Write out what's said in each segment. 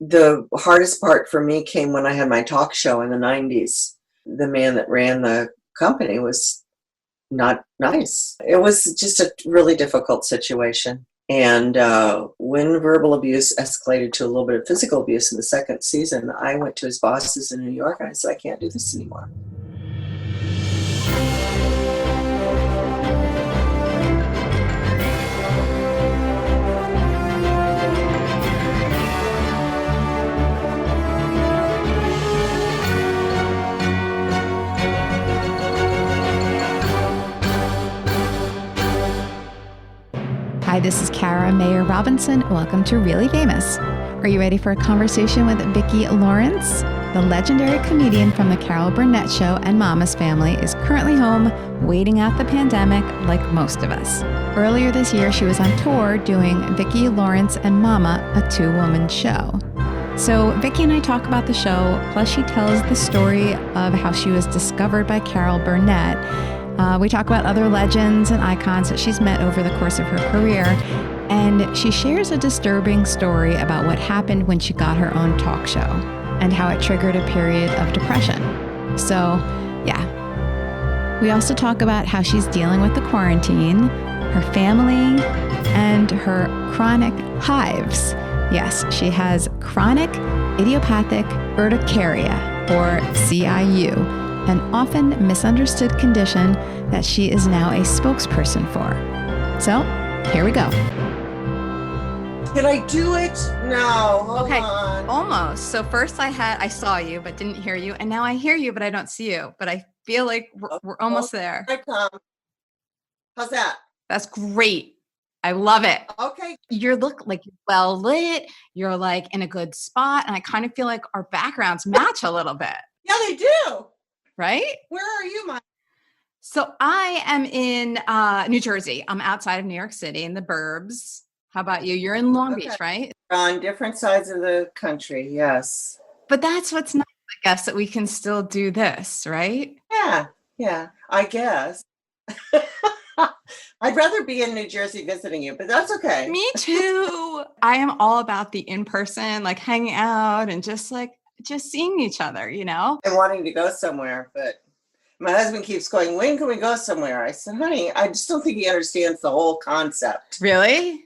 The hardest part for me came when I had my talk show in the 90s. The man that ran the company was not nice. It was just a really difficult situation. And when verbal abuse escalated to a little bit of physical abuse in the second season, I went to his bosses in New York and I said, I can't do this anymore. Hi, this is Kara Mayer Robinson. Welcome to Really Famous. Are you ready for a conversation with Vicki Lawrence? The legendary comedian from The Carol Burnett Show and Mama's Family is currently home, waiting out the pandemic like most of us. Earlier this year, she was on tour doing Vicki Lawrence and Mama, a two-woman show. So Vicki and I talk about the show, plus she tells the story of how she was discovered by Carol Burnett. We talk about other legends and icons that she's met over the course of her career, and she shares a disturbing story about what happened when she got her own talk show and how it triggered a period of depression. So, yeah. We also talk about how she's dealing with the quarantine, her family, and her chronic hives. Yes, she has chronic idiopathic urticaria, or CIU, an often misunderstood condition that she is now a spokesperson for. So, here we go. Can I do it? No, hold on. Almost. So first I saw you, but didn't hear you. And now I hear you, but I don't see you. But I feel like we're almost there. I come. How's that? That's great. I love it. Okay. You look like you're well lit. You're like in a good spot. And I kind of feel like our backgrounds match a little bit. Yeah, they do. Right? Where are you, Mike? So I am in New Jersey. I'm outside of New York City in the burbs. How about you? You're in Long Beach, right? On different sides of the country, yes. But that's what's nice, I guess, that we can still do this, right? Yeah, I guess. I'd rather be in New Jersey visiting you, but that's okay. Me too. I am all about the in-person, like hanging out and just seeing each other, you know? I'm wanting to go somewhere, but my husband keeps going, when can we go somewhere? I said, honey, I just don't think he understands the whole concept. Really?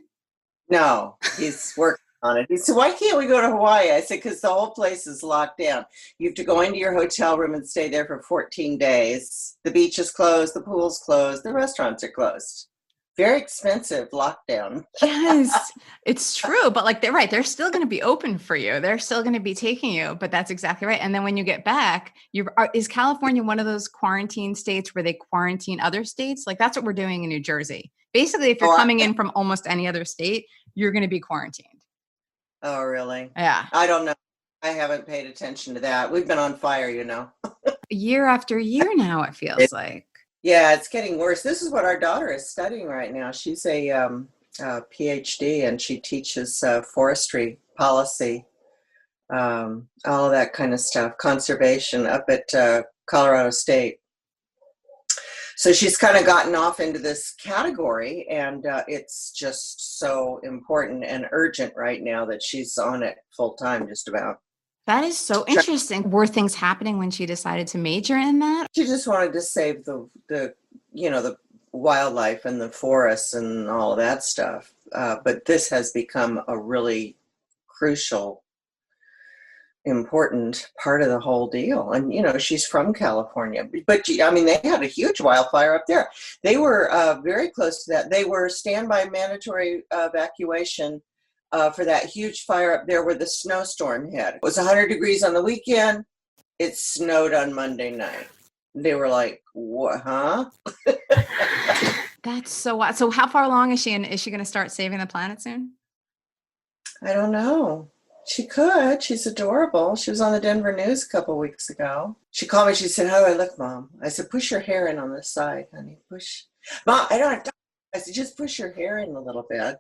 No, he's working on it. He said, why can't we go to Hawaii? I said, because the whole place is locked down. You have to go into your hotel room and stay there for 14 days. The beach is closed, the pool's closed, the restaurants are closed. Very expensive lockdown. Yes, it's true. But they're right. They're still going to be open for you. They're still going to be taking you. But that's exactly right. And then when you get back, is California one of those quarantine states where they quarantine other states? Like that's what we're doing in New Jersey. Basically, if you're coming in from almost any other state, you're going to be quarantined. Oh, really? Yeah. I don't know. I haven't paid attention to that. We've been on fire, you know. Year after year now, it feels like. Yeah, it's getting worse. This is what our daughter is studying right now. She's a PhD, and she teaches forestry policy, all of that kind of stuff, conservation up at Colorado State. So she's kind of gotten off into this category, and it's just so important and urgent right now that she's on it full time, just about. That is so interesting. Were things happening when she decided to major in that? She just wanted to save the wildlife and the forests and all of that stuff. But this has become a really crucial, important part of the whole deal. And, she's from California. But, they had a huge wildfire up there. They were very close to that. They were standby mandatory evacuation for that huge fire up there where the snowstorm hit. It was 100 degrees on the weekend. It snowed on Monday night. They were like, what, huh? That's so wild. So how far along is she? And is she going to start saving the planet soon? I don't know. She could. She's adorable. She was on the Denver News a couple weeks ago. She called me. She said, how do I look, Mom? I said, push your hair in on this side, honey. Push. Mom, I don't have time. I said, just push your hair in a little bit.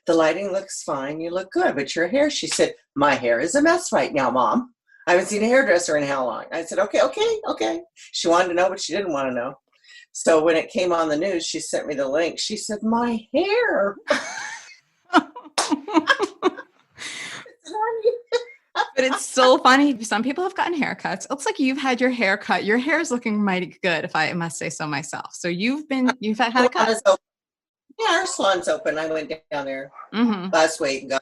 The lighting looks fine. You look good. But your hair, she said, my hair is a mess right now, Mom. I haven't seen a hairdresser in how long? I said, okay. She wanted to know, but she didn't want to know. So when it came on the news, she sent me the link. She said, my hair. But it's so funny. Some people have gotten haircuts. It looks like you've had your hair cut. Your hair is looking mighty good, if I must say so myself. So you've had a cut. Yeah, our salon's open. I went down there Mm-hmm. last week and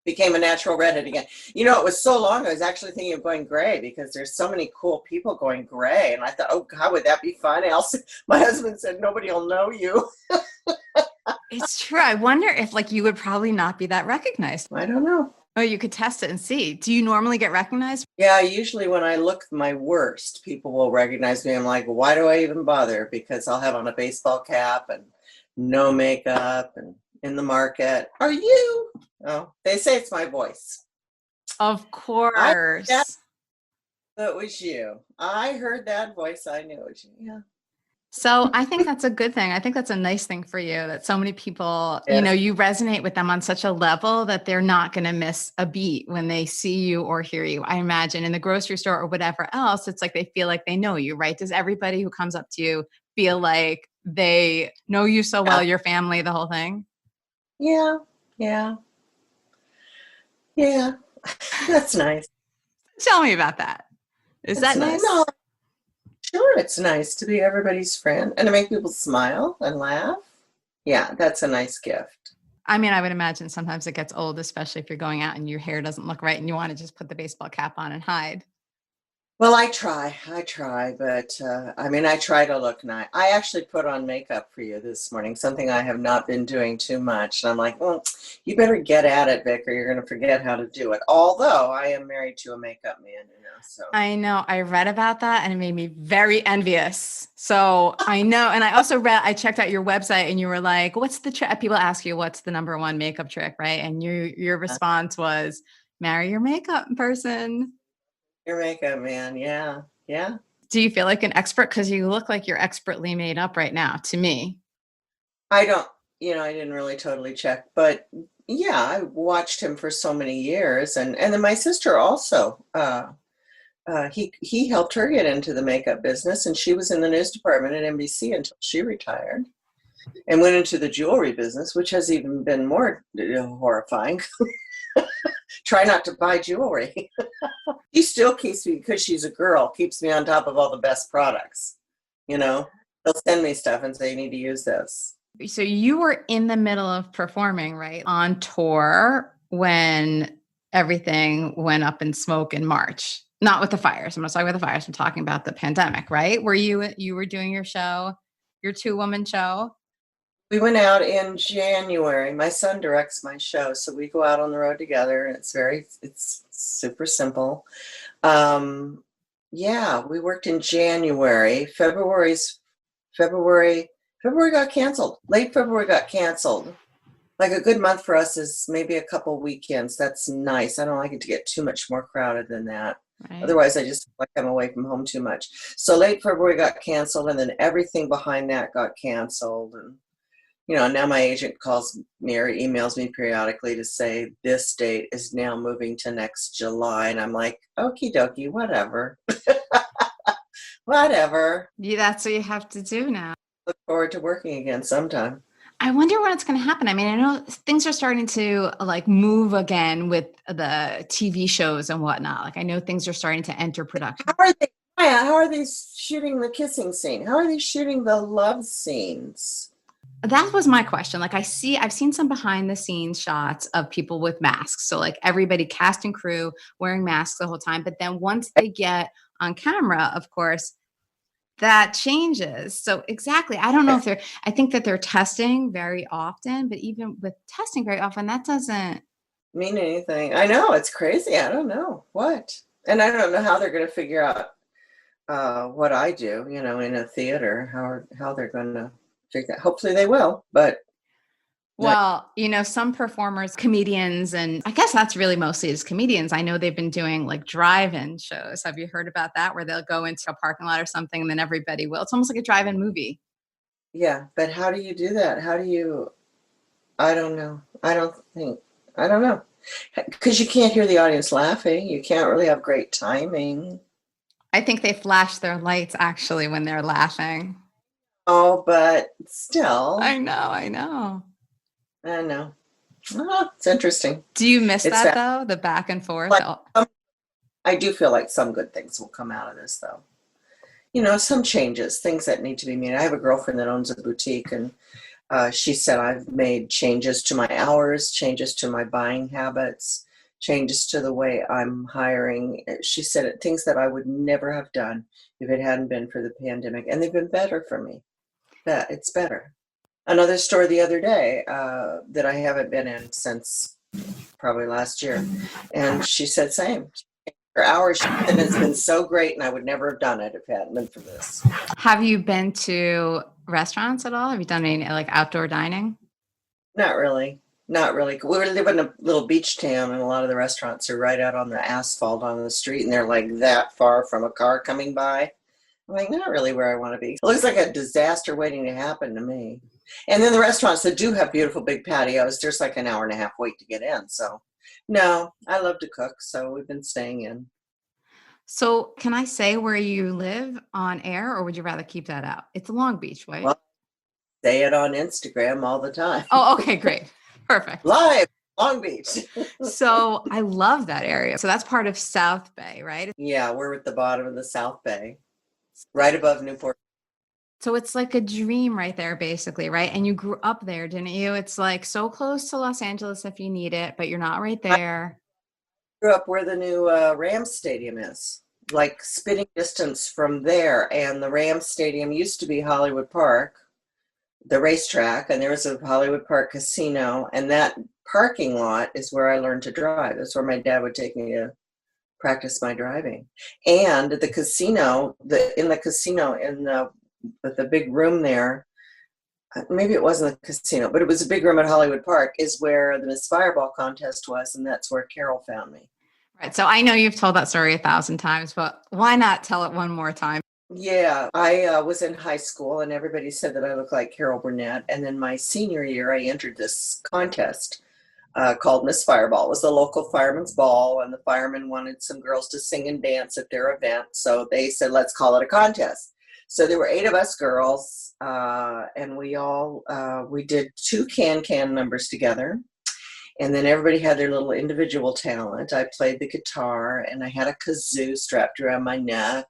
became a natural redhead again. You know, it was so long, I was actually thinking of going gray because there's so many cool people going gray. And I thought, oh, God, would that be fun? My husband said, nobody will know you. It's true. I wonder if like you would probably not be that recognized. I don't know. Oh, you could test it and see. Do you normally get recognized? Yeah, usually when I look my worst, people will recognize me. I'm like, why do I even bother? Because I'll have on a baseball cap and no makeup and in the market. Are you? Oh, they say it's my voice. Of course. It was you. I heard that voice. I knew it was you. Yeah. So I think that's a good thing. I think that's a nice thing for you that so many people, Yes. you know, you resonate with them on such a level that they're not going to miss a beat when they see you or hear you. I imagine in the grocery store or whatever else, it's like they feel like they know you, right? Does everybody who comes up to you feel like they know you so well, your family, the whole thing? Yeah. Yeah. Yeah. That's nice. Tell me about that. Is that nice? No, sure, it's nice to be everybody's friend and to make people smile and laugh. Yeah, that's a nice gift. I mean, I would imagine sometimes it gets old, especially if you're going out and your hair doesn't look right and you want to just put the baseball cap on and hide. Well, I try, but I mean, I try to look nice. I actually put on makeup for you this morning, something I have not been doing too much. And I'm like, well, you better get at it, Vic, or you're going to forget how to do it. Although I am married to a makeup man, you know, so. I know. I read about that and it made me very envious. So I know. And I also I checked out your website and you were like, what's the trick? People ask you, what's the number one makeup trick, right? And your response was, marry your makeup person. Your makeup man, yeah, yeah. Do you feel like an expert? Because you look like you're expertly made up right now to me. I don't, you know, I didn't really totally check, but yeah, I watched him for so many years. And then my sister also, he helped her get into the makeup business, and she was in the news department at NBC until she retired and went into the jewelry business, which has even been more horrifying. Try not to buy jewelry. She still keeps me, because she's a girl, keeps me on top of all the best products. You know, they'll send me stuff and say, you need to use this. So you were in the middle of performing, right? On tour when everything went up in smoke in March. Not with the fires. I'm not talking about the fires. I'm talking about the pandemic, right? Were you were doing your show, your 2-woman show? We went out in January. My son directs my show, so we go out on the road together, and it's super simple. Yeah, we worked in January. February got canceled. Late February got canceled. Like a good month for us is maybe a couple weekends. That's nice. I don't like it to get too much more crowded than that. Right. Otherwise, I just feel like I'm away from home too much. So late February got canceled, and then everything behind that got canceled. And you know, now my agent calls me or emails me periodically to say this date is now moving to next July. And I'm like, okie dokie, whatever. Whatever. Yeah, that's what you have to do now. Look forward to working again sometime. I wonder when it's going to happen. I mean, I know things are starting to like move again with the TV shows and whatnot. Like I know things are starting to enter production. How are they shooting the kissing scene? How are they shooting the love scenes? That was my question. Like I've seen some behind the scenes shots of people with masks. So like everybody, cast and crew, wearing masks the whole time. But then once they get on camera, of course, that changes. So exactly. I don't know if I think that they're testing very often, but even with testing very often, that doesn't mean anything. I know, it's crazy. I don't know what. And I don't know how they're going to figure out what I do, you know, in a theater, how they're going to figure that. Hopefully they will, but. Well, you know, some performers, comedians, and I guess that's really mostly as comedians. I know they've been doing like drive-in shows. Have you heard about that? Where they'll go into a parking lot or something and then everybody will. It's almost like a drive-in movie. Yeah, but how do you do that? I don't know. I don't know. Because you can't hear the audience laughing. You can't really have great timing. I think they flash their lights actually when they're laughing. Oh, but still. I know. I know. Oh, it's interesting. Do you miss that though? The back and forth? I do feel like some good things will come out of this, though. Some changes, things that need to be made. I have a girlfriend that owns a boutique, and she said I've made changes to my hours, changes to my buying habits, changes to the way I'm hiring. She said things that I would never have done if it hadn't been for the pandemic, and they've been better for me. It's better. Another store the other day that I haven't been in since probably last year, and she said same. Her hours, she said, it's been so great, and I would never have done it if it hadn't been for this. Have you been to restaurants at all? Have you done any like outdoor dining? Not really. Not really. We live in a little beach town, and a lot of the restaurants are right out on the asphalt on the street, and they're like that far from a car coming by. I'm like, not really where I want to be. It looks like a disaster waiting to happen to me. And then the restaurants that do have beautiful big patios, there's like an hour and a half wait to get in. So, no, I love to cook, so we've been staying in. So can I say where you live on air, or would you rather keep that out? It's Long Beach, right? Well, say it on Instagram all the time. Oh, okay, great. Perfect. Live, Long Beach. So I love that area. So that's part of South Bay, right? Yeah, we're at the bottom of the South Bay, right above Newport. So it's like a dream right there, basically, right? And you grew up there, didn't you? It's like so close to Los Angeles if you need it, but you're not right there. I grew up where the new Rams Stadium is, like spitting distance from there. And the Rams Stadium used to be Hollywood Park, the racetrack, and there was a Hollywood Park casino. And that parking lot is where I learned to drive. That's where my dad would take me to practice my driving. And the casino, in the big room there, maybe it wasn't the casino, but it was a big room at Hollywood Park, is where the Miss Fireball contest was, and that's where Carol found me. Right. So I know you've told that story 1,000 times, but why not tell it one more time? Yeah, I was in high school, and everybody said that I looked like Carol Burnett. And then my senior year, I entered this contest called Miss Fireball. It was the local fireman's ball, and the firemen wanted some girls to sing and dance at their event. So they said, let's call it a contest. So there were 8 of us girls, and we did 2 can numbers together. And then everybody had their little individual talent. I played the guitar, and I had a kazoo strapped around my neck.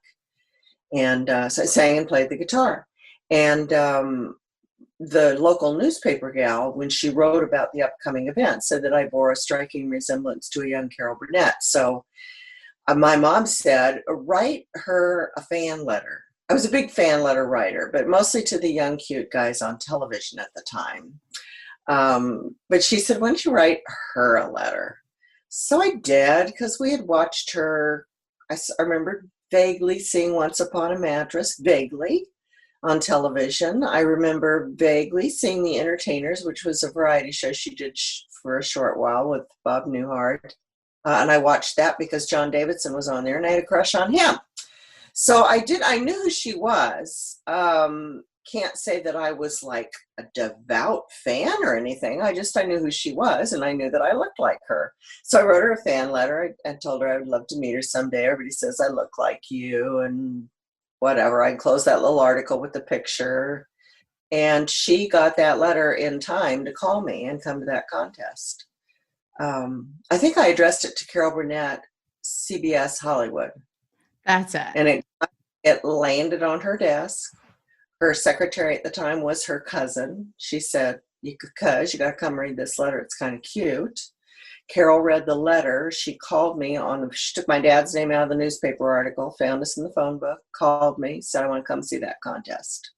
And so I sang and played the guitar. And the local newspaper gal, when she wrote about the upcoming event, said that I bore a striking resemblance to a young Carol Burnett. So my mom said, write her a fan letter. I was a big fan letter writer, but mostly to the young, cute guys on television at the time. But she said, why don't you write her a letter? So I did, because we had watched her. I remember vaguely seeing Once Upon a Mattress, vaguely, on television. I remember vaguely seeing The Entertainers, which was a variety show she did for a short while with Bob Newhart. And I watched that because John Davidson was on there, and I had a crush on him. So I knew who she was. Can't say that I was like a devout fan or anything. I knew who she was, and I knew that I looked like her. So I wrote her a fan letter and told her I would love to meet her someday. Everybody says I look like you and whatever. I closed that little article with the picture, and she got that letter in time to call me and come to that contest. I think I addressed it to Carol Burnett, CBS Hollywood. That's it. And it landed on her desk. Her secretary at the time was her cousin. She said, you got to come read this letter. It's kind of cute. Carol read the letter. She called me she took my dad's name out of the newspaper article, found us in the phone book, called me, said, I want to come see that contest.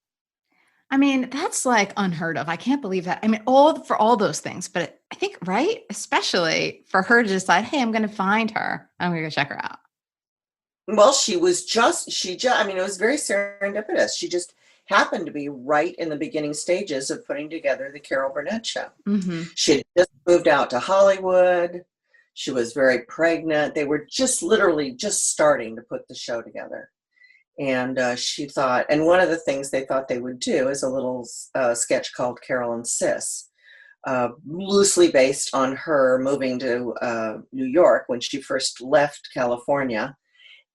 I mean, that's like unheard of. I can't believe that. I mean, for all those things, but I think, right? Especially for her to decide, hey, I'm going to find her. I'm going to go check her out. Well, it was very serendipitous. She just happened to be right in the beginning stages of putting together the Carol Burnett show. Mm-hmm. She had just moved out to Hollywood. She was very pregnant. They were literally just starting to put the show together. And she thought, and one of the things they thought they would do is a little sketch called Carol and Sis, loosely based on her moving to New York when she first left California,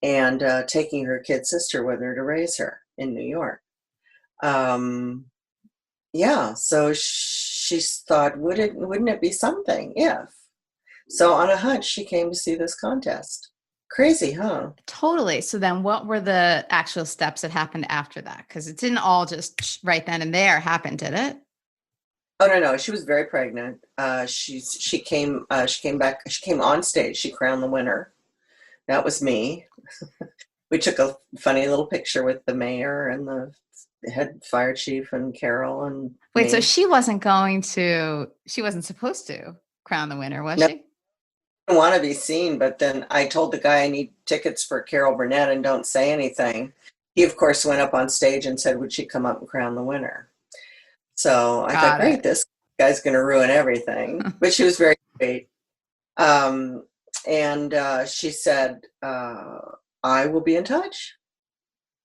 and taking her kid sister with her to raise her in New York. So she thought, wouldn't it be something if? So on a hunch, she came to see this contest. Crazy, huh? Totally. So then what were the actual steps that happened after that? Because it didn't all just right then and there happen, did it? Oh no, she was very pregnant. She came back. She came on stage. She crowned the winner. That was me. We took a funny little picture with the mayor and the head fire chief and Carol and Wait, so me. she wasn't supposed to crown the winner, was No, she? I didn't want to be seen, but then I told the guy I need tickets for Carol Burnett and don't say anything. He, of course, went up on stage and said, would she come up and crown the winner? So I thought, Got great, it. this guy's going to ruin everything. But she was very sweet. Um, and she said, I will be in touch.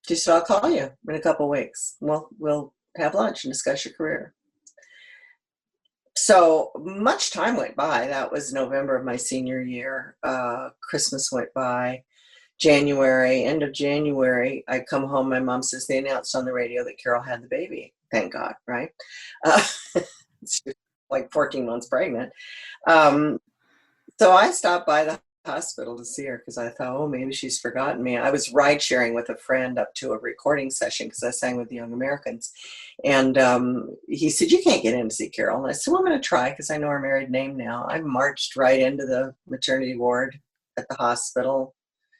She said, I'll call you in a couple of weeks. We'll have lunch and discuss your career. So much time went by. That was November of my senior year. Christmas went by. January, end of January, I come home. My mom says they announced on the radio that Carol had the baby. Thank God, right? Uh, she was like 14 months pregnant. Um, so I stopped by the hospital to see her because I thought, oh, maybe she's forgotten me. I was ride sharing with a friend up to a recording session because I sang with the Young Americans. And he said, you can't get in to see Carol. And I said, well, I'm going to try because I know her married name now. I marched right into the maternity ward at the hospital.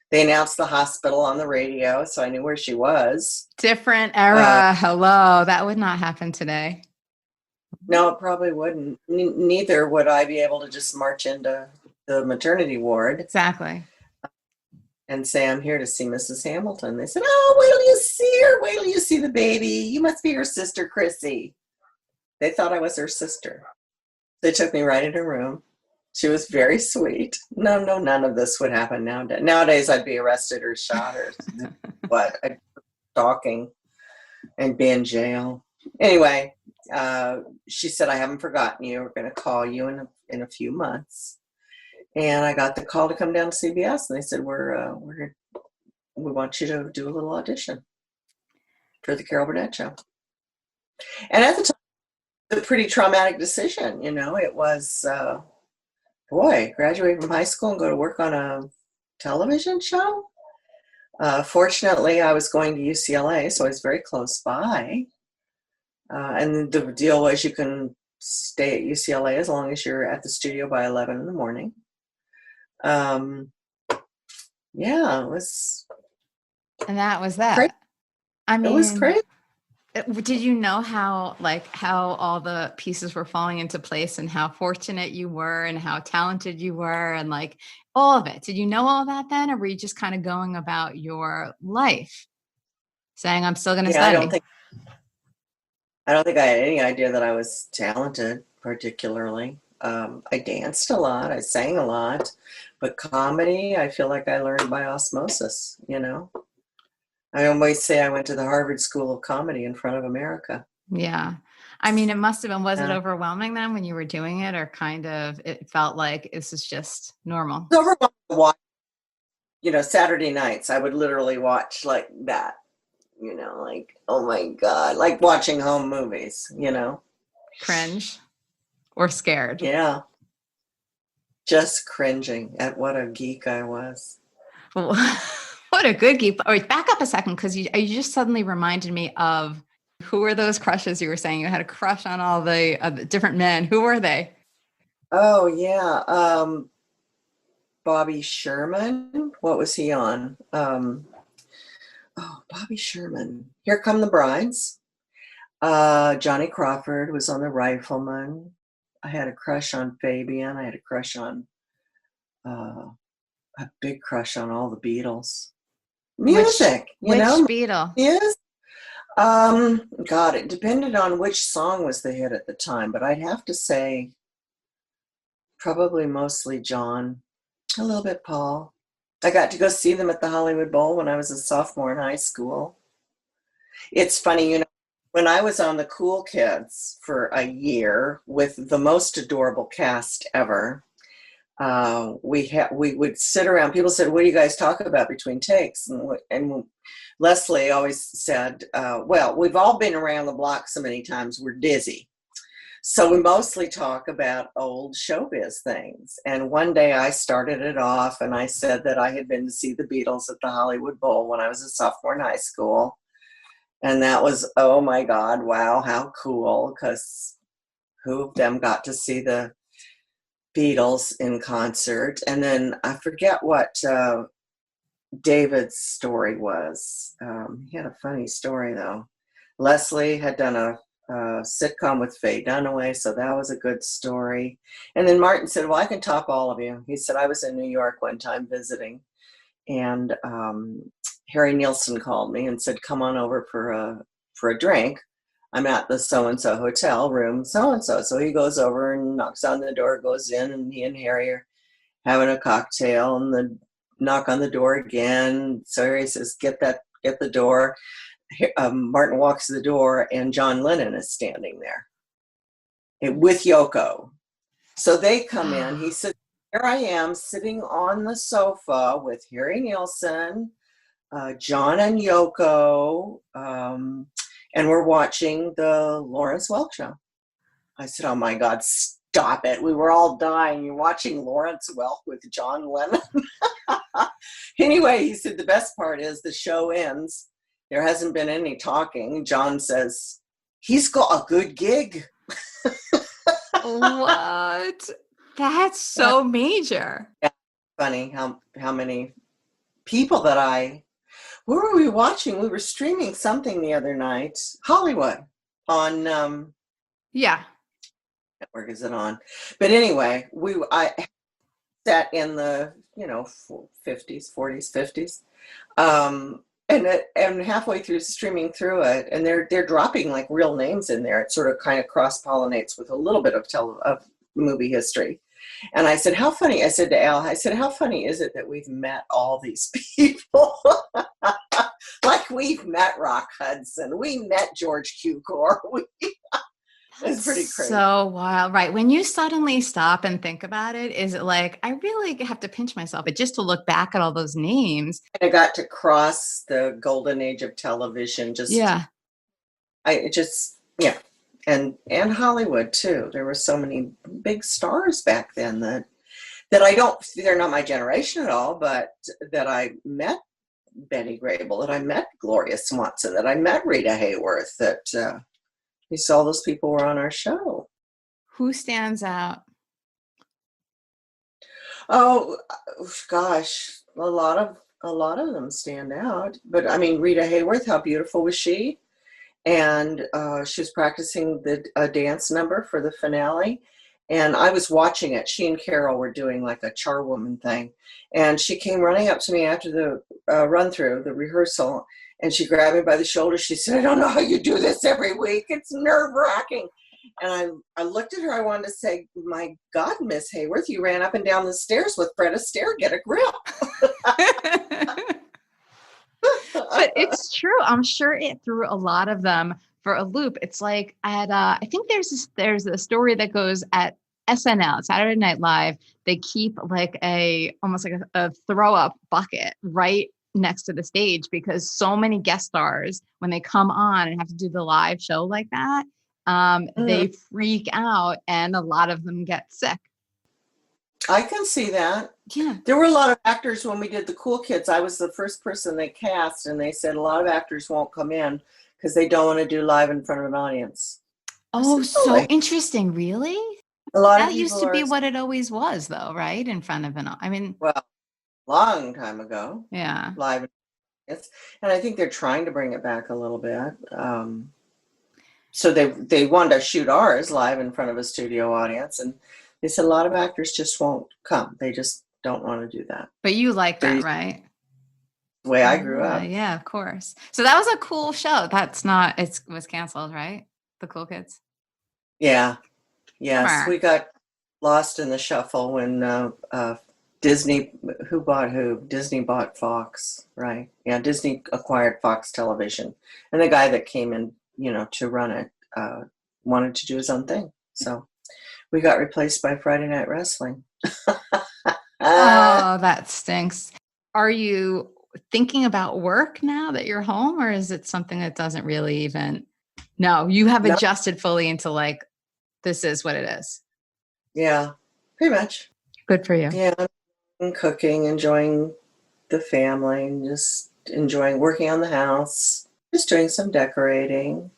They announced the hospital on the radio, so I knew where she was. Different era. Hello. That would not happen today. No, it probably wouldn't. Neither would I be able to just march into the maternity ward Exactly. and say, I'm here to see Mrs. Hamilton. They said, oh, wait till you see her. Wait till you see the baby. You must be her sister, Chrissy. They thought I was her sister. They took me right in her room. She was very sweet. No, none of this would happen nowadays. Nowadays, I'd be arrested or shot or what? I'd be stalking and be in jail. Anyway, she said, I haven't forgotten you. We're going to call you in a few months. And I got the call to come down to CBS, and they said, we want you to do a little audition for the Carol Burnett show. And at the time, it was a pretty traumatic decision. It was, graduate from high school and go to work on a television show. Fortunately, I was going to UCLA, so I was very close by. And the deal was you can stay at UCLA as long as you're at the studio by 11 in the morning. It was. And that was that. Crazy. I mean, it was crazy. Did you know how all the pieces were falling into place and how fortunate you were and how talented you were and all of it? Did you know all that then? Or were you just kind of going about your life saying, I'm still going to study? I don't think I had any idea that I was talented particularly. I danced a lot. I sang a lot, but comedy, I feel like I learned by osmosis, I always say I went to the Harvard School of Comedy in front of America. Yeah. I mean, it must have been, was it overwhelming then when you were doing it, or kind of, it felt like this is just normal? It was overwhelming to watch, Saturday nights, I would literally watch like that, oh my God, like watching home movies, Cringe or scared? Yeah. Just cringing at what a geek I was. What a good geek. All right, back up a second, because you just suddenly reminded me of who were those crushes you were saying? You had a crush on all the different men. Who were they? Oh, yeah. Bobby Sherman. What was he on? Bobby Sherman. Here Come the Brides. Johnny Crawford was on The Rifleman. I had a crush on Fabian. I had a crush on, a big crush on all the Beatles. Music, which Beatle? Yes. God, it depended on which song was the hit at the time, but I'd have to say probably mostly John, a little bit Paul. I got to go see them at the Hollywood Bowl when I was a sophomore in high school. It's funny, when I was on the Cool Kids for a year with the most adorable cast ever, we would sit around. People said, what do you guys talk about between takes? And Leslie always said, well, we've all been around the block so many times, we're dizzy. So we mostly talk about old showbiz things. And one day I started it off and I said that I had been to see the Beatles at the Hollywood Bowl when I was a sophomore in high school. And that was, oh my God, wow, how cool. Because who of them got to see the Beatles in concert? And then I forget what David's story was. He had a funny story, though. Leslie had done a sitcom with Faye Dunaway, so that was a good story. And then Martin said, well, I can top all of you. He said, I was in New York one time visiting, and Harry Nilsson called me and said, come on over for a drink. I'm at the so-and-so hotel, room so-and-so. So he goes over and knocks on the door, goes in, and he and Harry are having a cocktail, and the knock on the door again. So Harry says, get the door. Martin walks to the door, and John Lennon is standing there with Yoko. So they come in. He said, here I am sitting on the sofa with Harry Nilsson, John and Yoko, and we're watching the Lawrence Welk show. I said, oh my God, stop it. We were all dying. You're watching Lawrence Welk with John Lennon. Anyway, he said, the best part is the show ends. There hasn't been any talking. John says, he's got a good gig. What? That's so major. Yeah, funny how many people that where were we watching? We were streaming something the other night. Hollywood on Yeah. network is it on? But anyway, I sat in the 50s, 40s, 50s. And halfway through streaming through it, and they're dropping like real names in there. It sort of kind of cross-pollinates with a little bit of movie history. And I said, how funny, I said to Al, I said, how funny is it that we've met all these people? Like we've met Rock Hudson, we met George Cukor. It's pretty crazy. So wild, right? When you suddenly stop and think about it, is it like, I really have to pinch myself, but just to look back at all those names. I got to cross the golden age of television. And Hollywood too. There were so many big stars back then that they're not my generation at all, but that I met Betty Grable, that I met Gloria Swanson, that I met Rita Hayworth, that we saw those people were on our show. Who stands out? Oh gosh, a lot of them stand out. But I mean, Rita Hayworth, how beautiful was she? And she was practicing a dance number for the finale, and I was watching it. She and Carol were doing like a charwoman thing, and she came running up to me after the run through the rehearsal. And she grabbed me by the shoulder. She said, I don't know how you do this every week. It's nerve-wracking. And I looked at her. I wanted to say, my God, Miss Hayworth, you ran up and down the stairs with Fred Astaire. Get a grip. But it's true. I'm sure it threw a lot of them for a loop. It's like I think there's a story that goes at SNL, Saturday Night Live. They keep like almost like a throw up bucket right next to the stage because so many guest stars, when they come on and have to do the live show like that, they freak out and a lot of them get sick. I can see that. Yeah. There were a lot of actors when we did the Cool Kids. I was the first person they cast, and they said a lot of actors won't come in because they don't want to do live in front of an audience. Oh, so interesting. Really? A lot that used to be what it always was, though, right? In front of well, long time ago. Yeah. Live. And I think they're trying to bring it back a little bit. So they wanted to shoot ours live in front of a studio audience, and they said a lot of actors just won't come. They just don't want to do that. But you like that, right? The way I grew up. Yeah, of course. So that was a cool show. It was canceled, right? The Cool Kids. Yeah. Yes. We got lost in the shuffle when Disney, who bought who? Disney bought Fox, right? Yeah, Disney acquired Fox Television. And the guy that came in, to run it, wanted to do his own thing. So we got replaced by Friday Night Wrestling. Oh, that stinks. Are you thinking about work now that you're home, or is it something that doesn't really even... No, you have adjusted fully into like this is what it is. Yeah, pretty much. Good for you. Yeah, and cooking, enjoying the family, and just enjoying working on the house, just doing some decorating.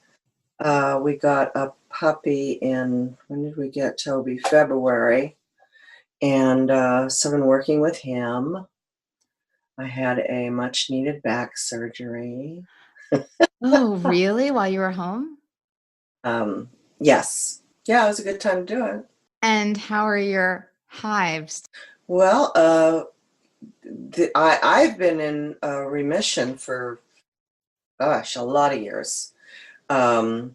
We got a puppy when did we get Toby? February. And so I've been working with him. I had a much needed back surgery. Oh, really? While you were home? Yes. Yeah, it was a good time to do it. And how are your hives? Well, I've been in remission for, gosh, a lot of years. I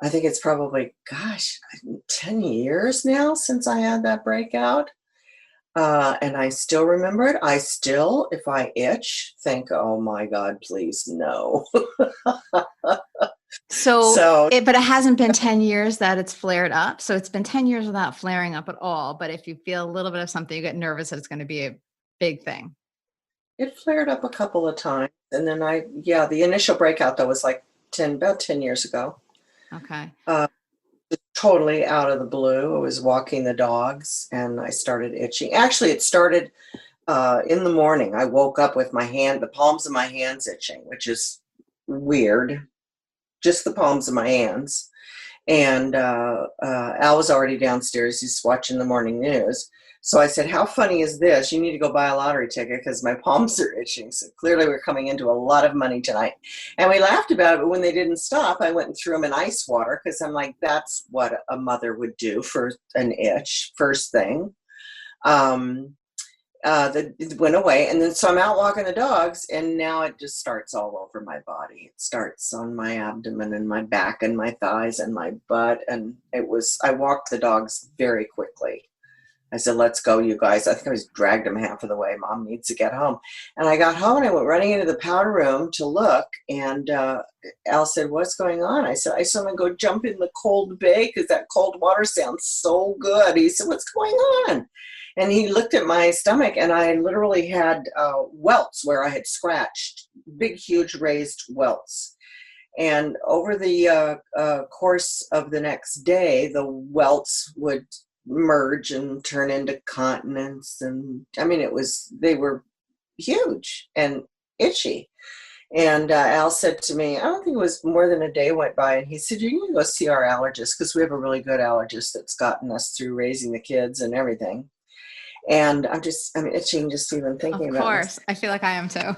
think it's probably, 10 years now since I had that breakout. And I still remember it. I still, if I itch, think, oh my God, please no. But it hasn't been 10 years that it's flared up. So it's been 10 years without flaring up at all. But if you feel a little bit of something, you get nervous that it's going to be a big thing. It flared up a couple of times. And then the initial breakout though was like about 10 years ago. Okay. Totally out of the blue. I was walking the dogs and I started itching. Actually, it started in the morning. I woke up with the palms of my hands itching, which is weird. Just the palms of my hands. And Al was already downstairs. He's watching the morning news. So I said, how funny is this? You need to go buy a lottery ticket because my palms are itching. So clearly we're coming into a lot of money tonight. And we laughed about it, but when they didn't stop, I went and threw them in ice water because I'm like, that's what a mother would do for an itch, first thing. It went away. And then so I'm out walking the dogs and now it just starts all over my body. It starts on my abdomen and my back and my thighs and my butt. And I walked the dogs very quickly. I said, let's go, you guys. I think I dragged them half of the way. Mom needs to get home. And I got home and I went running into the powder room to look. And Al said, what's going on? I said, I saw him go jump in the cold bay because that cold water sounds so good. He said, what's going on? And he looked at my stomach and I literally had welts where I had scratched, big, huge raised welts. And over the course of the next day, the welts would merge and turn into continents. And I mean, they were huge and itchy. And Al said to me, I don't think it was more than a day went by. And he said, you need to go see our allergist because we have a really good allergist that's gotten us through raising the kids and everything. And I'm itching just even thinking about it. Of course. I feel like I am too.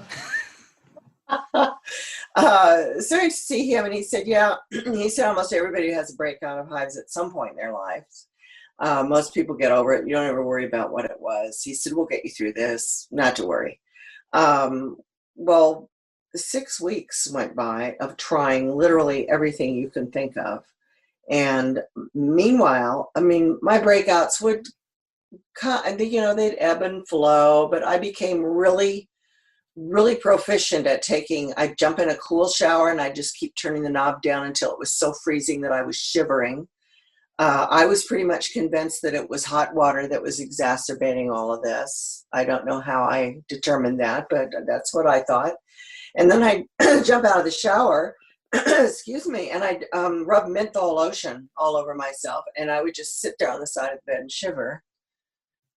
So I see him and he said, yeah, he said almost everybody has a breakout of hives at some point in their lives. Most people get over it. You don't ever worry about what it was. He said, we'll get you through this. Not to worry. Well, 6 weeks went by of trying literally everything you can think of. And meanwhile, my breakouts would, they'd ebb and flow, but I became really, really proficient at I'd jump in a cool shower and I'd just keep turning the knob down until it was so freezing that I was shivering. I was pretty much convinced that it was hot water that was exacerbating all of this. I don't know how I determined that, but that's what I thought. And then I'd jump out of the shower, excuse me, and I'd rub menthol lotion all over myself. And I would just sit there on the side of the bed and shiver,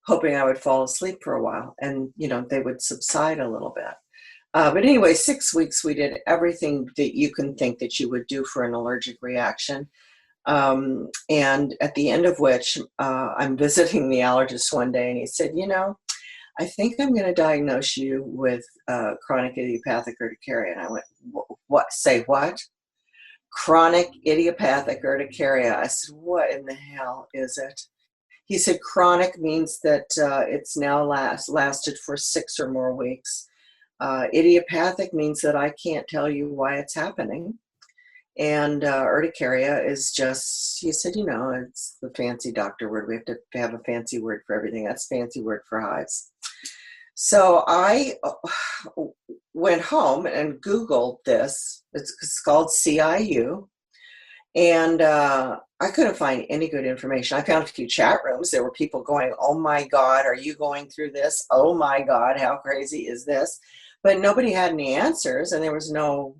hoping I would fall asleep for a while. And, they would subside a little bit. But anyway, 6 weeks, we did everything that you can think that you would do for an allergic reaction. And at the end of which, I'm visiting the allergist one day and he said, I think I'm going to diagnose you with chronic idiopathic urticaria. And I went, what? Say what? Chronic idiopathic urticaria. I said, what in the hell is it? He said, chronic means that it's now lasted for 6 or more weeks. Idiopathic means that I can't tell you why it's happening. And urticaria is just, he said, it's the fancy doctor word. We have to have a fancy word for everything. That's a fancy word for hives. So I went home and Googled this. It's called CIU. And I couldn't find any good information. I found a few chat rooms. There were people going, oh my God, are you going through this? Oh my God, how crazy is this? But nobody had any answers and there was no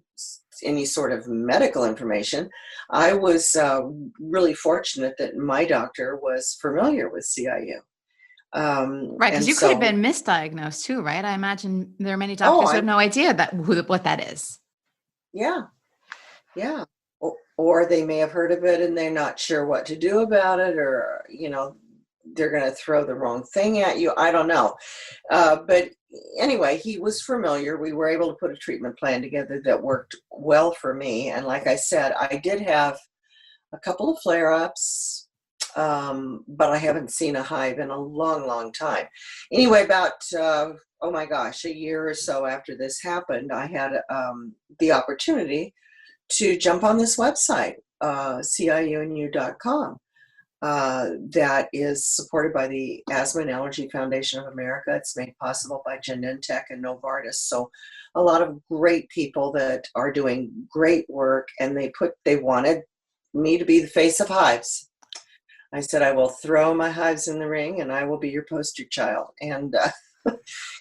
any sort of medical information. I was really fortunate that my doctor was familiar with CIU. Right, because And you could have so, been misdiagnosed too, right? I imagine there are many oh, doctors who have no idea what that is. yeah, yeah. Or they may have heard of it and they're not sure what to do about it, or, they're going to throw the wrong thing at you. I don't know. But anyway, he was familiar. We were able to put a treatment plan together that worked well for me. And like I said, I did have a couple of flare-ups, but I haven't seen a hive in a long, long time. Anyway, about, oh my gosh, a year or so after this happened, I had the opportunity to jump on this website, ciunu.com. That is supported by the Asthma and Allergy Foundation of America. It's made possible by Genentech and Novartis. So a lot of great people that are doing great work, and they wanted me to be the face of hives. I said, I will throw my hives in the ring and I will be your poster child. And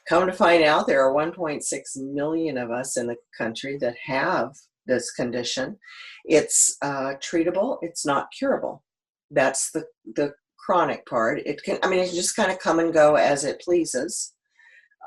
come to find out, there are 1.6 million of us in the country that have this condition. It's treatable. It's not curable. That's the chronic part. It can just kind of come and go as it pleases.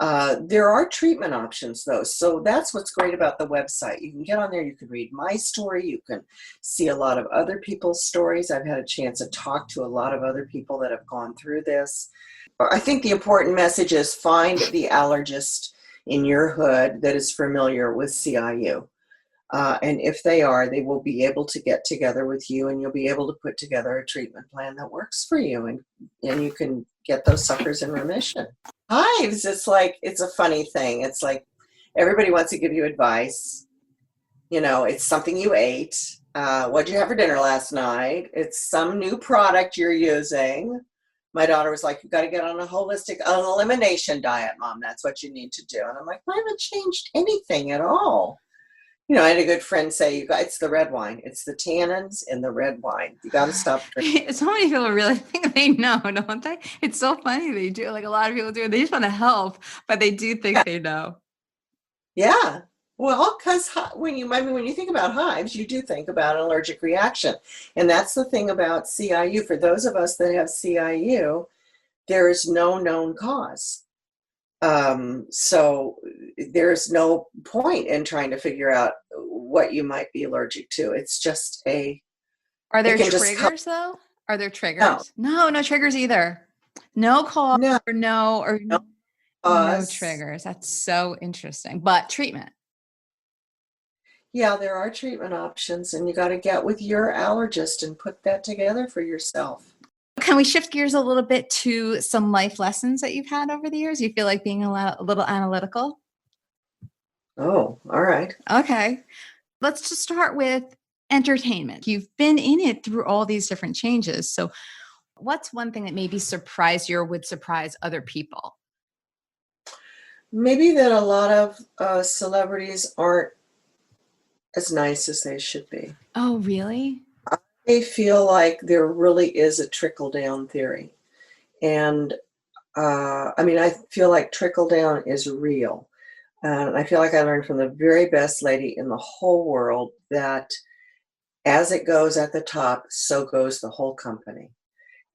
There are treatment options though. So that's what's great about the website. You can get on there, you can read my story, you can see a lot of other people's stories. I've had a chance to talk to a lot of other people that have gone through this. I think the important message is find the allergist in your hood that is familiar with CIU. And if they are, they will be able to get together with you, and you'll be able to put together a treatment plan that works for you, and you can get those suckers in remission. Hives, it's a funny thing. It's like everybody wants to give you advice. It's something you ate. What'd you have for dinner last night? It's some new product you're using. My daughter was like, you got to get on a holistic elimination diet, Mom. That's what you need to do. And I'm like, I haven't changed anything at all. I had a good friend say, it's the red wine. It's the tannins in the red wine. You got to stop drinking. So many people really think they know, don't they? It's so funny they do. Like a lot of people do. They just want to help, but they do think they know. Yeah. Well, because when you think about hives, you do think about an allergic reaction. And that's the thing about CIU. For those of us that have CIU, there is no known cause. So there's no point in trying to figure out what you might be allergic to. It's just Are there triggers though? Are there triggers? No triggers either. No cause no triggers. That's so interesting. But treatment. Yeah, there are treatment options, and you got to get with your allergist and put that together for yourself. Can we shift gears a little bit to some life lessons that you've had over the years? You feel like being a little analytical? Oh, all right. Okay. Let's just start with entertainment. You've been in it through all these different changes. So what's one thing that maybe surprised you or would surprise other people? Maybe that a lot of celebrities aren't as nice as they should be. Oh, really? I feel like there really is a trickle-down theory. And I feel like trickle-down is real. And I feel like I learned from the very best lady in the whole world that as it goes at the top, so goes the whole company.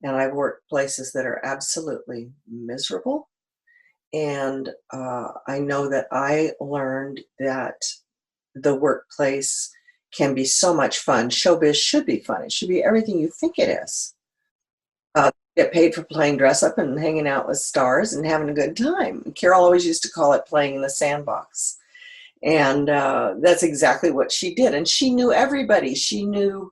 And I've worked places that are absolutely miserable. And I know that I learned that the workplace can be so much fun. Showbiz should be fun. It should be everything you think it is. Get paid for playing dress up and hanging out with stars and having a good time. Carol always used to call it playing in the sandbox. And that's exactly what she did. And she knew everybody. She knew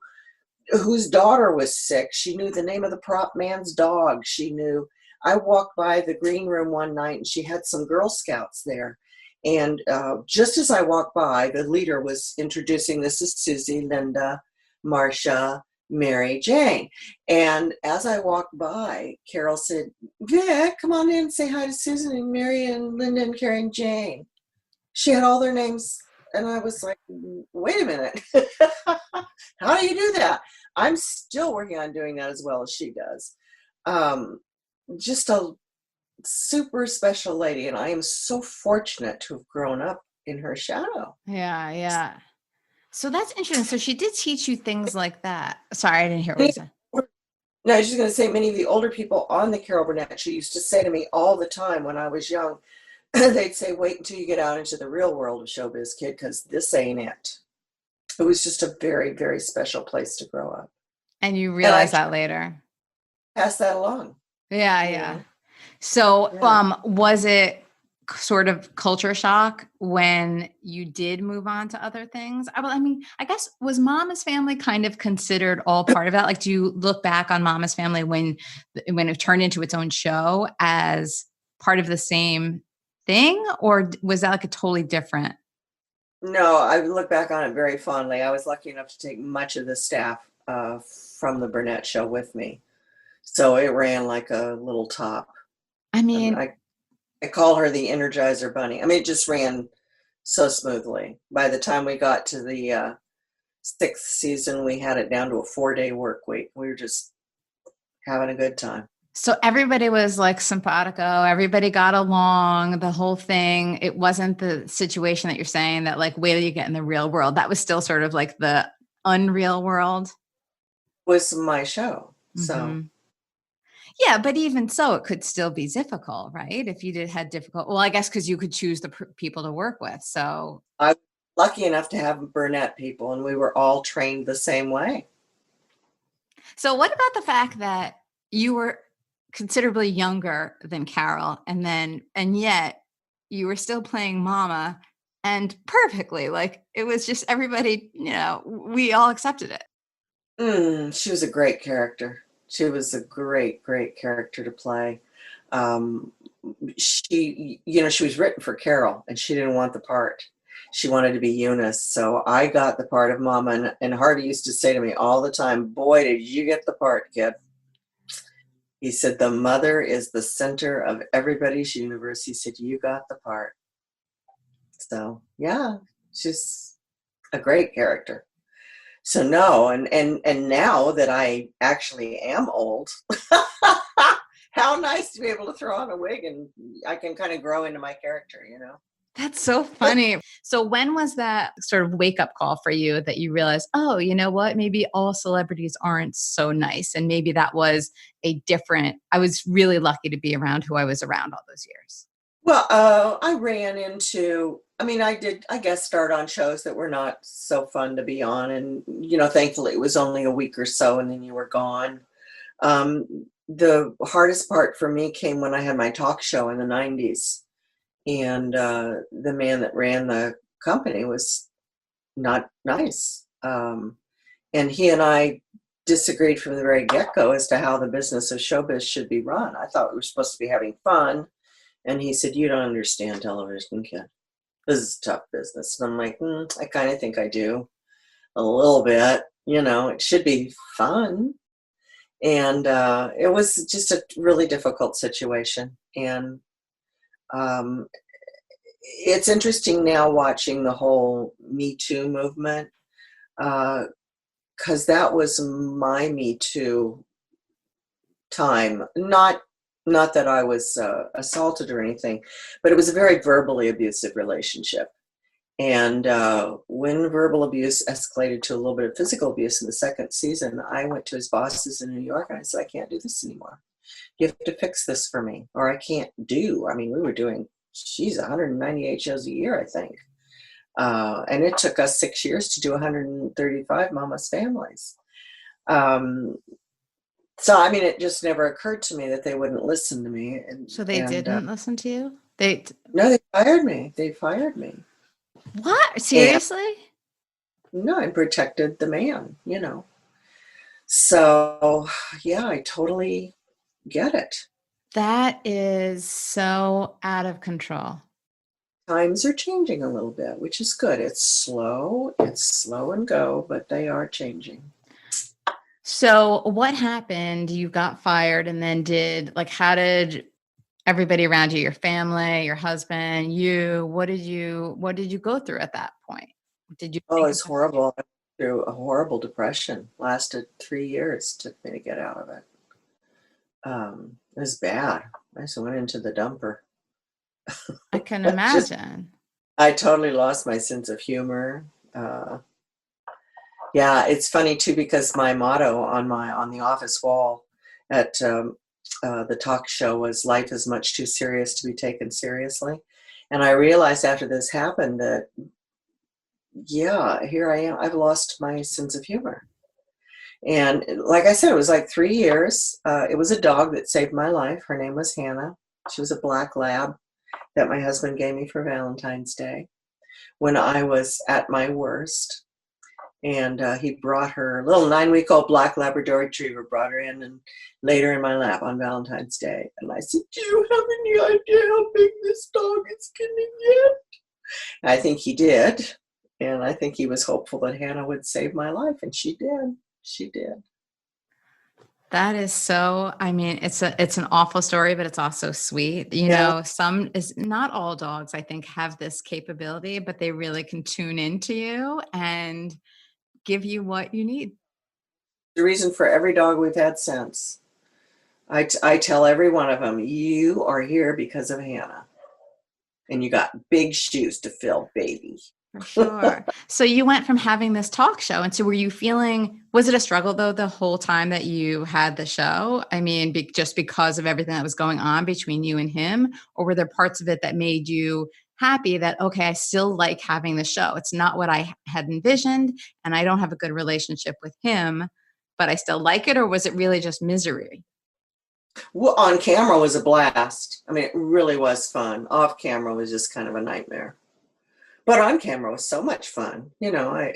whose daughter was sick. She knew the name of the prop man's dog. She knew. I walked by the green room one night and she had some Girl Scouts there. And just as I walked by, the leader was introducing, this is Susie, Linda, Marcia, Mary, Jane. And as I walked by, Carol said, Vic, come on in and say hi to Susan and Mary and Linda and Carrie and Jane. She had all their names. And I was like, wait a minute. How do you do that? I'm still working on doing that as well as she does. Just a super special lady. And I am so fortunate to have grown up in her shadow. Yeah. So that's interesting. So she did teach you things like that. Sorry, I didn't hear what you said. No, I was just going to say, many of the older people on the Carol Burnett show used to say to me all the time when I was young, they'd say, wait until you get out into the real world of showbiz, kid, because this ain't it. It was just a very, very special place to grow up. And you And I realize that later. pass that along. Yeah, You yeah. know? So, Yeah. was it sort of culture shock when you did move on to other things? I mean, I guess was Mama's Family kind of considered all part of that? Like, do you look back on Mama's Family when it turned into its own show as part of the same thing, or was that like a totally different? No, I look back on it very fondly. I was lucky enough to take much of the staff from the Burnett show with me. So it ran like a little top. I I mean, mean, I call her the Energizer Bunny. I mean, it just ran so smoothly. By the time we got to the sixth season, we had it down to a 4-day work week. We were just having a good time. so everybody was like simpatico, everybody got along, the whole thing. It wasn't the situation that you're saying that like, wait till you get in the real world. That was still sort of like the unreal world. It was my show. So Mm-hmm. Yeah, but even so, it could still be difficult, right? If you had difficult, well, I guess because you could choose the people to work with. So, I was lucky enough to have Burnett people, and we were all trained the same way. so what about the fact that you were considerably younger than Carol, and yet you were still playing Mama, and perfectly, like it was just everybody, we all accepted it. She was a great character. She was a great, great character to play. Um, she was written for Carol, and she didn't want the part. She wanted to be Eunice, so I got the part of Mama. And Hardy used to say to me all the time, "Boy, did you get the part, kid." He said, "The mother is the center of everybody's universe." He said, "You got the part." So yeah, she's a great character. So no, and now that I actually am old, how nice to be able to throw on a wig and I can kind of grow into my character, you know? That's so funny. So when was that sort of wake up call for you that you realized, oh, you know what? Maybe all celebrities aren't so nice. And maybe that was I was really lucky to be around who I was around all those years. Well, I ran into, I mean, I did, I guess, start on shows that were not so fun to be on. And, thankfully it was only a week or so and then you were gone. The hardest part for me came when I had my talk show in the 90s. And the man that ran the company was not nice. And he and I disagreed from the very get-go as to how the business of showbiz should be run. I thought we were supposed to be having fun. And he said, "You don't understand television, kid. This is tough business." And I'm like, I kind of think I do a little bit. It should be fun. And it was just a really difficult situation. And um, it's interesting now watching the whole Me Too movement, because that was my Me Too time. Not that I was assaulted or anything, but it was a very verbally abusive relationship. And when verbal abuse escalated to a little bit of physical abuse in the second season, I went to his bosses in New York and I said, "I can't do this anymore. You have to fix this for me, or I can't do." I mean, we were doing, 198 shows a year, I think. And it took us 6 years to do 135 Mama's Families. So, I mean, it just never occurred to me that they wouldn't listen to me. So they didn't listen to you? No, they fired me. They fired me. What? And Seriously? no, I protected the man. So, yeah, I totally get it. That is so out of control. Times are changing a little bit, which is good. It's slow and go, but they are changing. So what happened? You got fired and then how did everybody around you, your family, your husband, what did you go through at that point? Did you Oh, think it's horrible. I went through a horrible depression. Lasted 3 years, took me to get out of it. It was bad. I just went into the dumper. I can imagine. I totally lost my sense of humor. Yeah, it's funny too because my motto on the office wall at the talk show was "Life is much too serious to be taken seriously," and I realized after this happened that yeah, here I am. I've lost my sense of humor, and like I said, it was like 3 years. It was a dog that saved my life. Her name was Hannah. She was a black lab that my husband gave me for Valentine's Day when I was at my worst. And he brought her, a little 9-week-old black Labrador retriever, brought her in and laid her in my lap on Valentine's Day. And I said, "Do you have any idea how big this dog is going to get?" And I think he did. And I think he was hopeful that Hannah would save my life. And she did. She did. That is so, I mean, it's an awful story, but it's also sweet. You Yeah. know, not all dogs, I think, have this capability, but they really can tune into you and give you what you need. The reason for every dog we've had since. I tell every one of them, you are here because of Hannah. And you got big shoes to fill, baby. For sure. So you went from having this talk show. And so were you feeling, was it a struggle though, the whole time that you had the show? I mean, just because of everything that was going on between you and him, or were there parts of it that made you happy that, okay, I still like having the show. It's not what I had envisioned and I don't have a good relationship with him, but I still like it? Or was it really just misery? Well, on camera was a blast. I mean, it really was fun. Off camera was just kind of a nightmare. But on camera was so much fun. You know,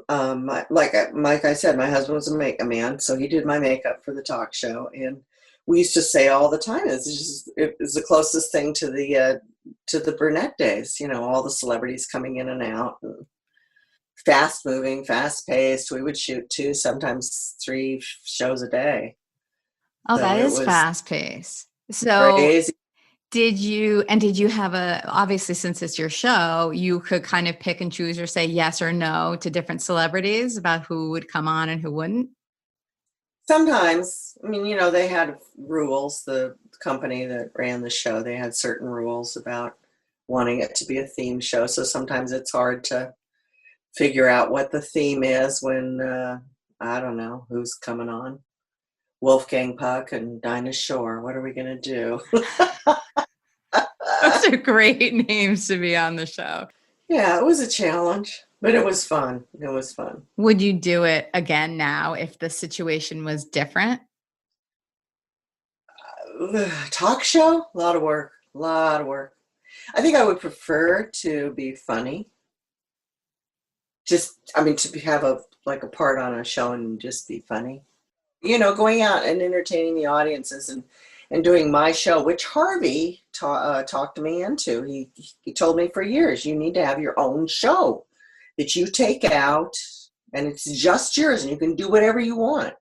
like I said, my husband was a makeup man, so he did my makeup for the talk show, and we used to say all the time, it was the closest thing to the Burnett days. You know, all the celebrities coming in and out, and fast moving, fast paced. We would shoot 2, sometimes 3 shows a day. Oh, So that it is was fast paced. So crazy. did you have obviously since it's your show, you could kind of pick and choose or say yes or no to different celebrities about who would come on and who wouldn't? Sometimes, I mean, you know, they had rules. The company that ran the show, they had certain rules about wanting it to be a theme show. So sometimes it's hard to figure out what the theme is when, I don't know, who's coming on. Wolfgang Puck and Dinah Shore. What are we going to do? Those are great names to be on the show. Yeah, it was a challenge, but it was fun. It was fun. Would you do it again now if the situation was different? Talk show, a lot of work, a lot of work. I think I would prefer to be funny. Just, I mean, to have a part on a show and just be funny. You know, going out and entertaining the audiences and doing my show, which Harvey talked me into. He told me for years, you need to have your own show that you take out, and it's just yours, and you can do whatever you want.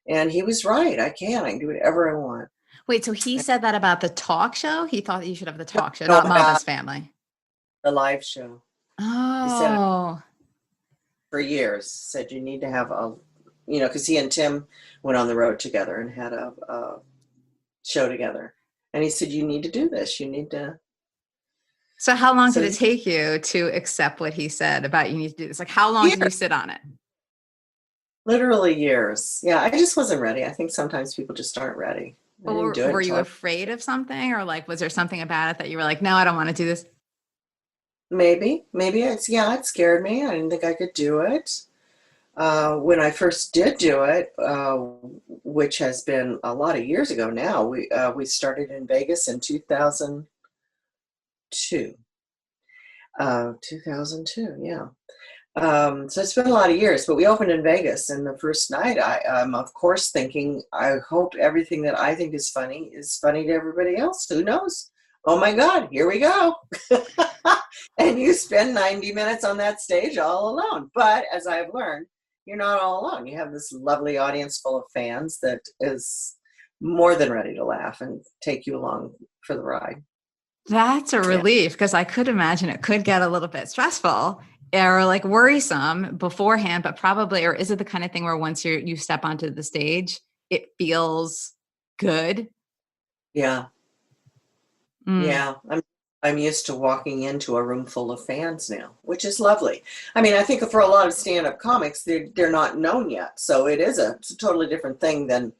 And he was right. I can do whatever I want. Wait, so he said that about the talk show? He thought that you should have the talk show, No, not about Mama's Family. the live show. He said it Oh, for years. Said you need to have because he and Tim went on the road together and had a show together. And he said, you need to do this. You need to. so how long So did it take you to accept what he said about you need to do this? Like, how long did you years, sit on it? literally years. Yeah, I just wasn't ready. I think sometimes people just aren't ready. I didn't Or do it were you until afraid of something? Or like, was there something about it that you were like, no, I don't want to do this? maybe it scared me. I didn't think I could do it. When I first did do it, which has been a lot of years ago now, we started in Vegas in 2002. 2002, yeah. So it's been a lot of years, but we opened in Vegas, and the first night, I'm of course thinking, I hope everything that I think is funny to everybody else. Who knows? Oh my God, here we go. And you spend 90 minutes on that stage all alone. But as I've learned, you're not all alone. You have this lovely audience full of fans that is more than ready to laugh and take you along for the ride. That's a Yeah. relief because I could imagine it could get a little bit stressful or like worrisome beforehand, but probably, or is it the kind of thing where once you step onto the stage, it feels good? Yeah. Mm. Yeah. I'm used to walking into a room full of fans now, which is lovely. I mean, I think for a lot of stand-up comics, they're not known yet. So it's a totally different thing than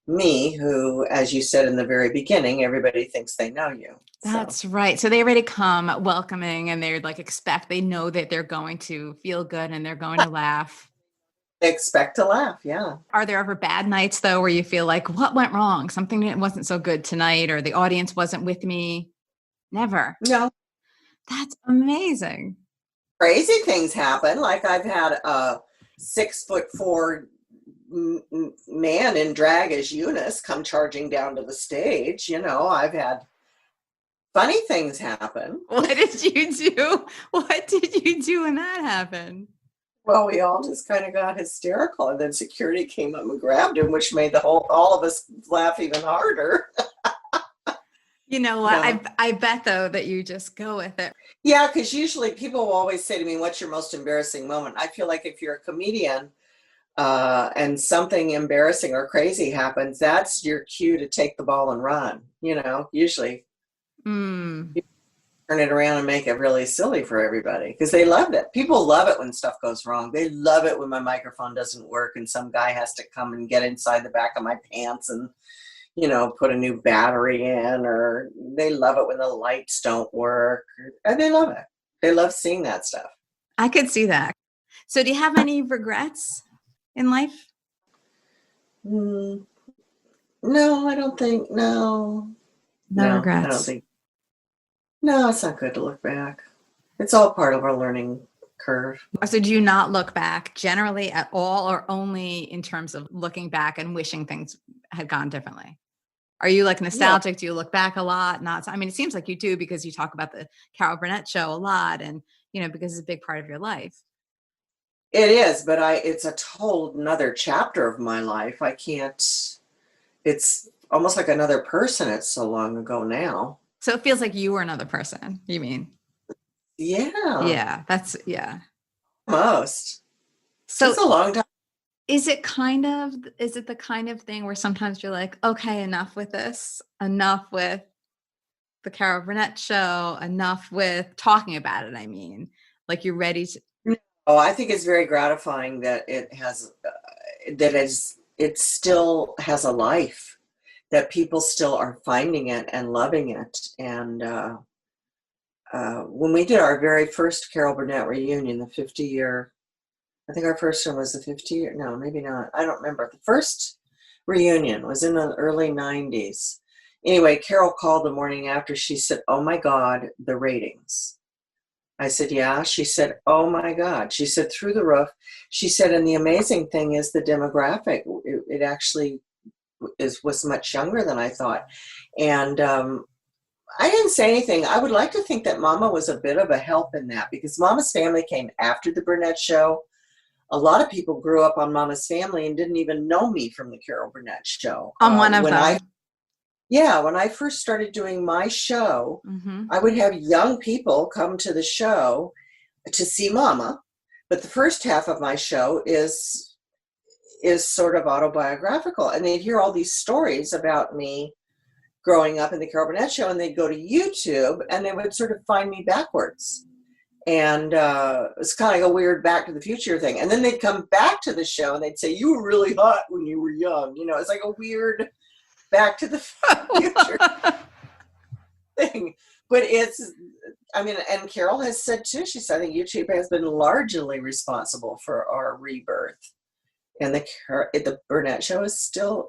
me, who, as you said in the very beginning, everybody thinks they know you. That's right. So they already come welcoming and they're like they know that they're going to feel good and they're going to laugh. They expect to laugh, yeah. Are there ever bad nights though, where you feel like, what went wrong? Something that wasn't so good tonight, or the audience wasn't with me? Never. No. That's amazing. Crazy things happen. Like I've had a 6'4" man in drag as Eunice come charging down to the stage. I've had funny things happen. What did you do? What did you do when that happened? Well, we all just kind of got hysterical, and then security came up and grabbed him, which made all of us laugh even harder. You know what? No. I bet though that you just go with it. Yeah, because usually people will always say to me, "What's your most embarrassing moment?" I feel like if you're a comedian and something embarrassing or crazy happens, that's your cue to take the ball and run. Usually. Turn it around and make it really silly for everybody, because they love it. People love it when stuff goes wrong. They love it when my microphone doesn't work and some guy has to come and get inside the back of my pants and, put a new battery in, or they love it when the lights don't work. And they love it. They love seeing that stuff. I could see that. So do you have any regrets in life? No, I don't think. No regrets. I don't think. No, it's not good to look back. It's all part of our learning curve. So do you not look back generally at all, or only in terms of looking back and wishing things had gone differently? Are you like nostalgic? Yeah. Do you look back a lot? It seems like you do, because you talk about the Carol Burnett show a lot, and, because it's a big part of your life. It is, but it's a whole another chapter of my life. I can't, it's almost like another person. It's so long ago now. So it feels like you were another person, you mean? Yeah. Yeah, Most. So it's a long time. Is it the kind of thing where sometimes you're like, okay, enough with this, enough with the Carol Burnett show, enough with talking about it? I mean, like you're ready to. Oh, I think it's very gratifying that it has, it still has a life, that people still are finding it and loving it. And when we did our very first Carol Burnett reunion, the 50-year, I think our first one was the 50-year, no, maybe not. I don't remember. The first reunion was in the early 90s. Anyway, Carol called the morning after. She said, "Oh my God, the ratings." I said, "Yeah." She said, "Oh my God." She said, "Through the roof." She said, "And the amazing thing is the demographic. It actually was much younger than I thought." And I didn't say anything. I would like to think that Mama was a bit of a help in that, because Mama's Family came after the Burnett show. A lot of people grew up on Mama's Family and didn't even know me from the Carol Burnett show. On one of them. When I first started doing my show, I would have young people come to the show to see Mama. But the first half of my show is sort of autobiographical. And they'd hear all these stories about me growing up in the Carol Burnett show, and they'd go to YouTube and they would sort of find me backwards. And it's kind of like a weird Back to the Future thing. And then they'd come back to the show and they'd say, "You were really hot when you were young." It's like a weird Back to the Future thing. But and Carol has said too, she said, I think YouTube has been largely responsible for our rebirth. And the Burnett show it's still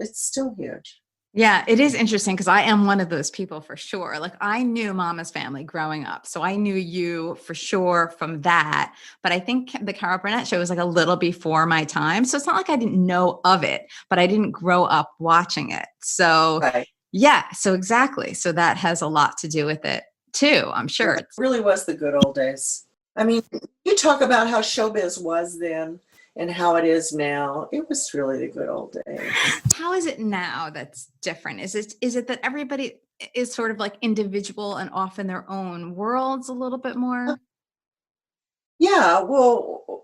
huge. Yeah, it is interesting, because I am one of those people for sure. Like, I knew Mama's Family growing up, so I knew you for sure from that. But I think the Carol Burnett show was like a little before my time. So it's not like I didn't know of it, but I didn't grow up watching it. So right. Yeah, so exactly. So that has a lot to do with it too, I'm sure. It really was the good old days. I mean, you talk about how showbiz was then and how it is now. It was really the good old days. How is it now that's different? Is it that everybody is sort of like individual and off in their own worlds a little bit more? Yeah, well,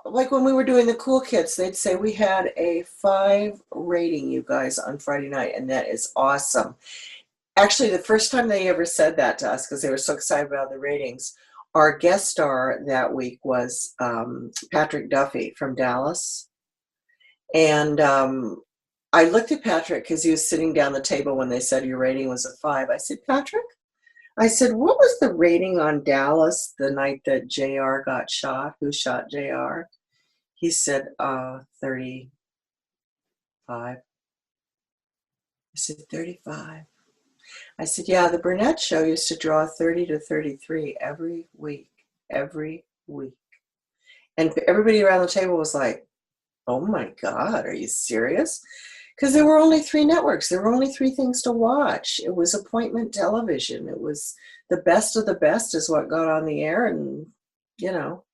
like when we were doing the Cool Kids, they'd say we had a 5 rating, you guys, on Friday night, and that is awesome. Actually, the first time they ever said that to us, because they were so excited about the ratings, our guest star that week was Patrick Duffy from Dallas. And I looked at Patrick because he was sitting down the table when they said your rating was a 5. I said, Patrick, I said, what was the rating on Dallas the night that JR got shot? Who shot JR? He said, 35. I said, 35. I said, yeah, the Burnett show used to draw 30 to 33 every week. And everybody around the table was like, oh my God, are you serious? Because there were only 3 networks. There were only 3 things to watch. It was appointment television. It was the best of the best is what got on the air. And, you know,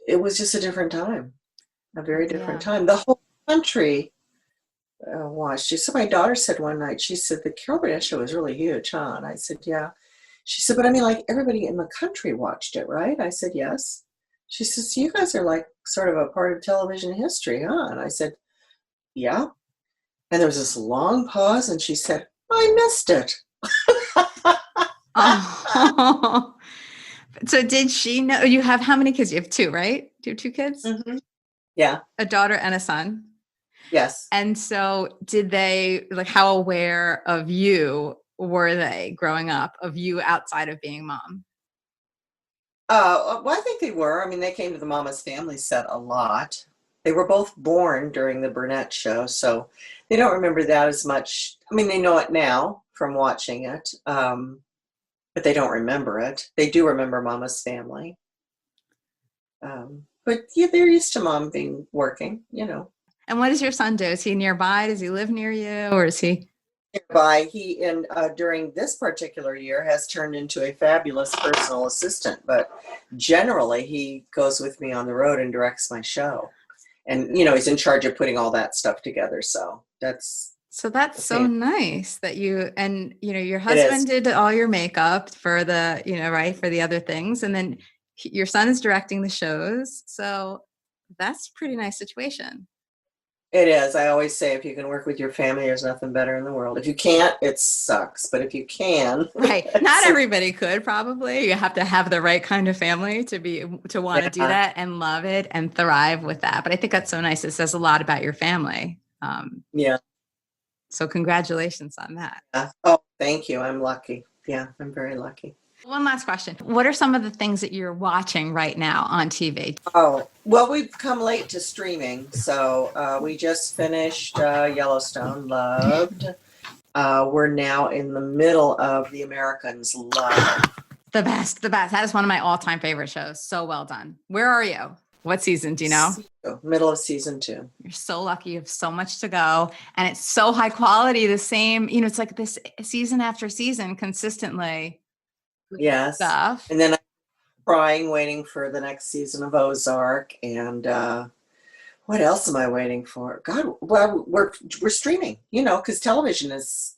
it was just a different time, a very different time. The whole country watched. So my daughter said one night, she said, the Carol Burnett show was really huge, huh? And I said, yeah. She said, but I mean, like everybody in the country watched it, right? I said, yes. She says, so you guys are like sort of a part of television history, huh? And I said, yeah. And there was this long pause, and she said, I missed it. Oh. So did she know? You have how many kids? You have 2, right? Do you have 2 kids? Mm-hmm. Yeah. A daughter and a son? Yes. And so did they, like, how aware of you were they growing up, of you outside of being mom? Well, I think they were. I mean, they came to the Mama's Family set a lot. They were both born during the Burnett show, so they don't remember that as much. I mean, they know it now from watching it, but they don't remember it. They do remember Mama's Family. But yeah, they're used to Mom being working, you know. And what does your son do? Is he nearby? Does he live near you, or is he? Nearby. He, during this particular year, has turned into a fabulous personal assistant, but generally he goes with me on the road and directs my show. And, you know, he's in charge of putting all that stuff together. So that's so nice that you, and, you know, your husband did all your makeup for the, you know, right, for the other things. And then your son is directing the shows. So that's a pretty nice situation. It is. I always say, if you can work with your family, there's nothing better in the world. If you can't, it sucks. But if you can, right? Not everybody could, probably. You have to have the right kind of family to want to do that and love it and thrive with that. But I think that's so nice. It says a lot about your family. Yeah. So congratulations on that. Oh, thank you. I'm lucky. Yeah, I'm very lucky. One last question. What are some of the things that you're watching right now on TV? Oh, well, we've come late to streaming. So we just finished Yellowstone, loved. We're now in the middle of The Americans, love. The best. That is one of my all-time favorite shows. So well done. Where are you? What season? Do you know? Middle of season 2. You're so lucky. You have so much to go. And it's so high quality. The same, you know, it's like this season after season consistently. Yes. Stuff. And then I'm crying, waiting for the next season of Ozark. And what else am I waiting for? God, well, we're streaming, you know, because television is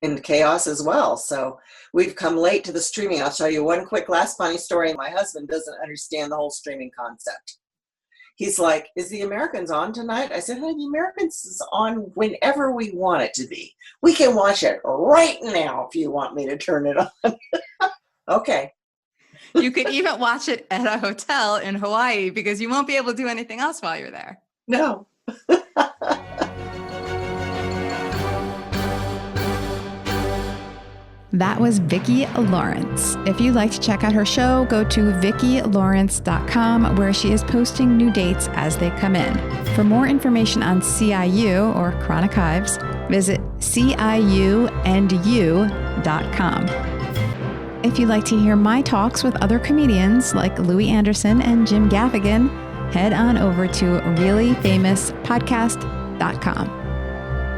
in chaos as well. So we've come late to the streaming. I'll tell you one quick last funny story. My husband doesn't understand the whole streaming concept. He's like, is The Americans on tonight? I said, honey, The Americans is on whenever we want it to be. We can watch it right now if you want me to turn it on. Okay. You could even watch it at a hotel in Hawaii because you won't be able to do anything else while you're there. No. That was Vicki Lawrence. If you'd like to check out her show, go to VickiLawrence.com, where she is posting new dates as they come in. For more information on CIU, or chronic hives, visit CIUandyou.com. If you'd like to hear my talks with other comedians like Louis Anderson and Jim Gaffigan, head on over to reallyfamouspodcast.com.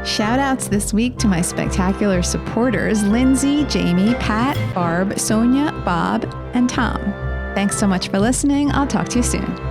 Shout outs this week to my spectacular supporters, Lindsay, Jamie, Pat, Barb, Sonia, Bob, and Tom. Thanks so much for listening. I'll talk to you soon.